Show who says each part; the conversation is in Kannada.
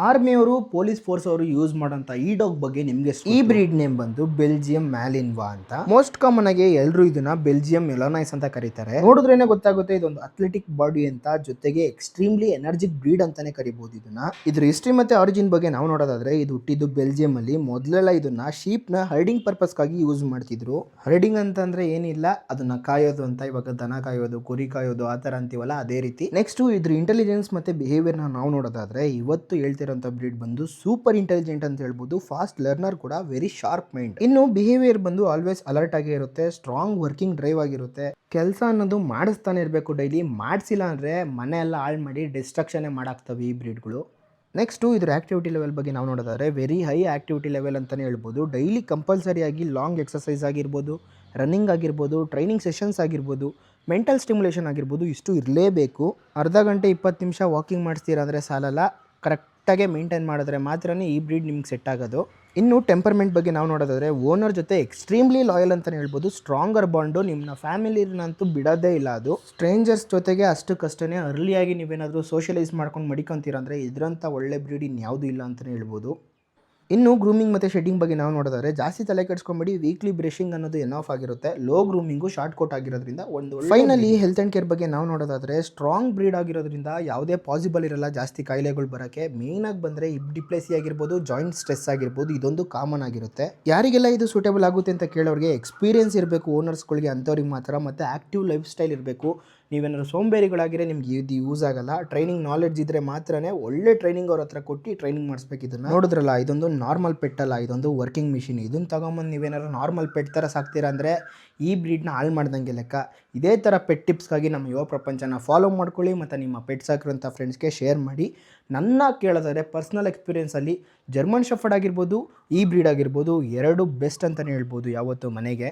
Speaker 1: ಆರ್ಮಿಯವರು ಪೊಲೀಸ್ ಫೋರ್ಸ್ ಅವರು ಯೂಸ್ ಮಾಡೋಂಥ ಈ ಡಾಗ್ ಬಗ್ಗೆ ನಿಮಗೆ ಈ ಬ್ರೀಡ್ ನೇಮ್ ಬಂದು ಬೆಲ್ಜಿಯಂ ಮ್ಯಾಲಿನ್ವಾ ಅಂತ. ಮೋಸ್ಟ್ ಕಾಮನ್ ಆಗಿ ಎಲ್ಲರೂ ಇದನ್ನ ಬೆಲ್ಜಿಯಂ ಮೆಲೋನೈಸ್ ಅಂತ ಕರೀತಾರೆ. ನೋಡಿದ್ರೇನೆ ಗೊತ್ತಾಗುತ್ತೆ ಇದೊಂದು ಅಥ್ಲೆಟಿಕ್ ಬಾಡಿ ಅಂತ, ಜೊತೆಗೆ ಎಕ್ಸ್ಟ್ರೀಮ್ಲಿ ಎನರ್ಜಿಕ್ ಬ್ರೀಡ್ ಅಂತಾನೆ ಕರಿಬಹುದು ಇದನ್ನ. ಇದ್ರ ಹಿಸ್ಟ್ರಿ ಮತ್ತೆ ಆರಿಜಿನ್ ಬಗ್ಗೆ ನಾವು ನೋಡೋದಾದ್ರೆ ಇದು ಹುಟ್ಟಿದ್ದು ಬೆಲ್ಜಿಯಂ ಅಲ್ಲಿ. ಮೊದಲೆಲ್ಲ ಇದನ್ನ ಶೀಪ್ ನ ಹರ್ಡಿಂಗ್ ಪರ್ಪಸ್ ಗಾಗಿ ಯೂಸ್ ಮಾಡ್ತಿದ್ರು. ಹರ್ಡಿಂಗ್ ಅಂತಂದ್ರೆ ಏನಿಲ್ಲ, ಅದನ್ನ ಕಾಯೋದು ಅಂತ. ಇವಾಗ ದನ ಕಾಯೋದು, ಕುರಿ ಕಾಯೋದು ಆ ತರ ಅಂತೀವಲ್ಲ, ಅದೇ ರೀತಿ. ನೆಕ್ಸ್ಟ್ ಇದ್ರ ಇಂಟೆಲಿಜೆನ್ಸ್ ಮತ್ತೆ ಬಿಹೇವಿಯರ್ ನಾವು ನೋಡೋದಾದ್ರೆ ಇವತ್ತು ಹೇಳ್ತಿರೋಂಥ ಬ್ರೀಡ್ ಬಂದು ಸೂಪರ್ ಇಂಟೆಲಿಜೆಂಟ್ ಅಂತ ಹೇಳ್ಬೋದು. ಫಾಸ್ಟ್ ಲರ್ನರ್ ಕೂಡ, ವೆರಿ ಶಾರ್ಪ್ ಮೈಂಡ್. ಇನ್ನು ಬಿಹೇವಿಯರ್ ಬಂದು ಆಲ್ವೇಸ್ ಅಲರ್ಟ್ ಆಗಿ ಇರುತ್ತೆ, ಸ್ಟ್ರಾಂಗ್ ವರ್ಕಿಂಗ್ ಡ್ರೈವ್ ಆಗಿರುತ್ತೆ. ಕೆಲಸ ಅನ್ನೋದು ಮಾಡಿಸ್ತಾನೆ ಇರಬೇಕು ಡೈಲಿ. ಮಾಡಿಸಿಲ್ಲ ಅಂದರೆ ಮನೆ ಎಲ್ಲ ಹಾಳು ಮಾಡಿ ಡಿಸ್ಟ್ರಕ್ಷನ್ನೇ ಮಾಡಾಕ್ತವೆ ಈ ಬ್ರೀಡ್ಗಳು. ನೆಕ್ಸ್ಟು ಇದ್ರ ಆಕ್ಟಿವಿಟಿ ಲೆವೆಲ್ ಬಗ್ಗೆ ನಾವು ನೋಡೋದಾದ್ರೆ ವೆರಿ ಹೈ ಆಕ್ಟಿವಿಟಿ ಲೆವೆಲ್ ಅಂತಲೇ ಹೇಳ್ಬೋದು. ಡೈಲಿ ಕಂಪಲ್ಸರಿಯಾಗಿ ಲಾಂಗ್ ಎಕ್ಸಸೈಸ್ ಆಗಿರ್ಬೋದು, ರನ್ನಿಂಗ್ ಆಗಿರ್ಬೋದು, ಟ್ರೈನಿಂಗ್ ಸೆಷನ್ಸ್ ಆಗಿರ್ಬೋದು, ಮೆಂಟಲ್ ಸ್ಟಿಮ್ಯುಲೇಷನ್ ಆಗಿರ್ಬೋದು, ಇಷ್ಟು ಇರಲೇಬೇಕು. ಅರ್ಧ ಗಂಟೆ 20 ನಿಮಿಷ ವಾಕಿಂಗ್ ಮಾಡಿಸ್ತೀರಾ ಅಂದರೆ ಸಾಲಲ್ಲ, ಕರೆಕ್ಟಾಗಿ ಮೇಂಟೈನ್ ಮಾಡಿದ್ರೆ ಮಾತ್ರನೇ ಈ ಬ್ರೀಡ್ ನಿಮ್ಗೆ ಸೆಟ್ ಆಗೋದು. ಇನ್ನು ಟೆಂಪರ್ಮೆಂಟ್ ಬಗ್ಗೆ ನಾವು ನೋಡೋದಾದ್ರೆ ಓನರ್ ಜೊತೆ ಎಕ್ಸ್ಟ್ರೀಮ್ಲಿ ಲಾಯಲ್ ಅಂತಲೇ ಹೇಳ್ಬೋದು. ಸ್ಟ್ರಾಂಗರ್ ಬಾಂಡು, ನಿಮ್ಮನ್ನ ಫ್ಯಾಮಿಲಿನಂತೂ ಬಿಡೋದೇ ಇಲ್ಲ ಅದು. ಸ್ಟ್ರೇಂಜರ್ಸ್ ಜೊತೆಗೆ ಅಷ್ಟಕ್ಕಷ್ಟೇ ಅರ್ಲಿಯಾಗಿ ನೀವೇನಾದರೂ ಸೋಷಿಯಲೈಸ್ ಮಾಡ್ಕೊಂಡು ಮಡಿಕೊಂತೀರ ಅಂದರೆ ಇದರಂಥ ಒಳ್ಳೆ ಬ್ರೀಡ್ ಇನ್ಯಾವುದೂ ಇಲ್ಲ ಅಂತಲೇ ಹೇಳ್ಬೋದು. ಇನ್ನು ಗ್ರೂಮಿಂಗ್ ಮತ್ತು ಶೆಡ್ಡಿಂಗ್ ಬಗ್ಗೆ ನಾವು ನೋಡೋದಾದ್ರೆ ಜಾಸ್ತಿ ತಲೆ ಕೆಡಿಸ್ಕೊಂಬೇಡಿ. ವೀಕ್ಲಿ ಬ್ರಷಿಂಗ್ ಅನ್ನೋದು ಎನಾಫ್ ಆಗಿರುತ್ತೆ. ಲೋ ಗ್ರೂಮಿಂಗು ಶಾರ್ಟ್ ಕೋಟ್ ಆಗಿರೋದ್ರಿಂದ ಒಂದು ಫೈನಲಿ ಹೆಲ್ತ್ ಆ್ಯಂಡ್ ಕೇರ್ ಬಗ್ಗೆ ನಾವು ನೋಡೋದಾದ್ರೆ ಸ್ಟ್ರಾಂಗ್ ಬ್ರೀಡ್ ಆಗಿರೋದ್ರಿಂದ ಯಾವುದೇ ಪಾಸಿಬಲ್ ಇರಲ್ಲ ಜಾಸ್ತಿ ಕಾಯಿಲೆಗಳು ಬರೋಕ್ಕೆ. ಮೇಯ್ನಾಗಿ ಬಂದರೆ ಹಿಪ್ ಡಿಪ್ಲೆಸಿ ಆಗಿರ್ಬೋದು, ಜಾಯಿಂಟ್ ಸ್ಟ್ರೆಸ್ ಆಗಿರ್ಬೋದು, ಇದೊಂದು ಕಾಮನ್ ಆಗಿರುತ್ತೆ. ಯಾರಿಗೆಲ್ಲ ಇದು ಸೂಟೇಬಲ್ ಆಗುತ್ತೆ ಅಂತ ಕೇಳೋರಿಗೆ ಎಕ್ಸ್ಪೀರಿಯನ್ಸ್ ಇರಬೇಕು ಓನರ್ಸ್ಗಳಿಗೆ, ಅಂಥವ್ರಿಗೆ ಮಾತ್ರ. ಮತ್ತು ಆ್ಯಕ್ಟಿವ್ ಲೈಫ್ ಸ್ಟೈಲ್ ಇರಬೇಕು. ನೀವೇನಾದ್ರು ಸೋಂಬೇರಿಗಳಾಗಿರೆ ನಿಮ್ಗೆ ಇದು ಯೂಸ್ ಆಗಲ್ಲ. ಟ್ರೈನಿಂಗ್ ನಾಲೆಡ್ಜ್ ಇದ್ದರೆ ಮಾತ್ರನೇ ಒಳ್ಳೆ ಟ್ರೈನಿಂಗ್ ಅವ್ರ ಹತ್ರ ಕೊಟ್ಟು ಟ್ರೈನಿಂಗ್ ಮಾಡಿಸ್ಬೇಕು. ಇದನ್ನು ನೋಡಿದ್ರಲ್ಲ, ಇದೊಂದು ನಾರ್ಮಲ್ ಪೆಟ್ ಅಲ್ಲ, ಇದೊಂದು ವರ್ಕಿಂಗ್ ಮಿಷಿನ್. ಇದನ್ನು ತಗೊಂಬಂದು ನೀವೇನಾದ್ರು ನಾರ್ಮಲ್ ಪೆಟ್ ಥರ ಸಾಕ್ತೀರಾ ಅಂದರೆ ಈ ಬ್ರೀಡ್ನ ಹಾಳು ಮಾಡ್ದಂಗೆ ಲೆಕ್ಕ. ಇದೇ ಥರ ಪೆಟ್ ಟಿಪ್ಸ್ಗಾಗಿ ನಮ್ಮ ಯುವ ಪ್ರಪಂಚನ ಫಾಲೋ ಮಾಡ್ಕೊಳ್ಳಿ ಮತ್ತು ನಿಮ್ಮ ಪೆಟ್ ಸಾಕಿರೋಂಥ ಫ್ರೆಂಡ್ಸ್ಗೆ ಶೇರ್ ಮಾಡಿ. ನನ್ನ ಕೇಳೋದಾದರೆ ಪರ್ಸ್ನಲ್ ಎಕ್ಸ್ಪೀರಿಯೆನ್ಸಲ್ಲಿ ಜರ್ಮನ್ ಶೆಫರ್ಡ್ ಆಗಿರ್ಬೋದು, ಈ ಬ್ರೀಡ್ ಆಗಿರ್ಬೋದು, ಎರಡು ಬೆಸ್ಟ್ ಅಂತಲೇ ಹೇಳ್ಬೋದು ಯಾವತ್ತು ಮನೆಗೆ.